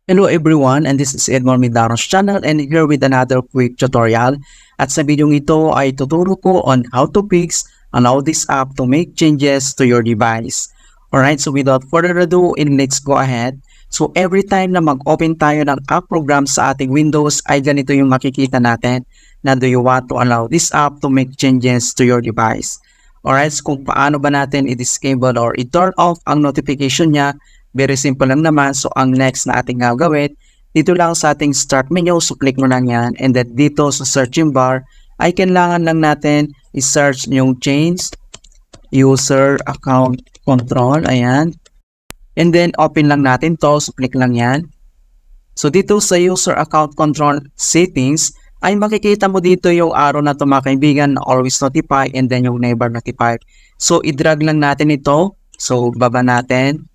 Hello everyone, and this is Edmond Midaros channel and here with another quick tutorial. At sa video ito ay tuturo ko on how to fix allow this app to make changes to your device. Alright, so without further ado, let's go ahead. So every time na mag-open tayo ng app program sa ating Windows ay ganito yung makikita natin na do you want to allow this app to make changes to your device. Alright, so kung paano ba natin i-disable or i-turn off ang notification niya. Very simple lang naman. So, ang next na ating gagawin, dito lang sa ating start menu. So, click mo lang yan. And then dito sa searching bar, ay kailangan lang natin i-search yung change user account control. Ayan. And then, open lang natin to. So, click lang yan. So, dito sa user account control settings, ay makikita mo dito yung arrow na ito mga kaibigan na always notify and then yung never notify. So, i-drag lang natin ito. So, baba natin.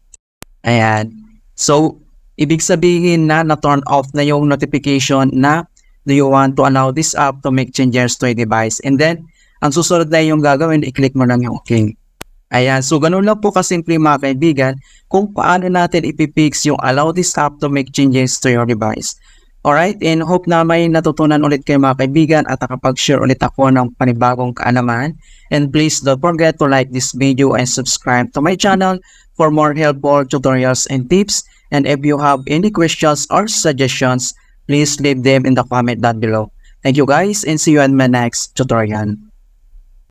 Ayan. So, ibig sabihin na na-turn off na yung notification na do you want to allow this app to make changes to a device. And then, ang susunod na yung gagawin, i-click mo lang yung OK. Ayan. So, ganun lang po kasimple mga kaibigan kung paano natin ipipix yung allow this app to make changes to your device. Alright, and hope na may natutunan ulit kayo mga kaibigan at nakapag-share ulit ako ng panibagong kaalaman. And please don't forget to like this video and subscribe to my channel for more helpful tutorials and tips. And if you have any questions or suggestions, please leave them in the comment down below. Thank you guys and see you in my next tutorial.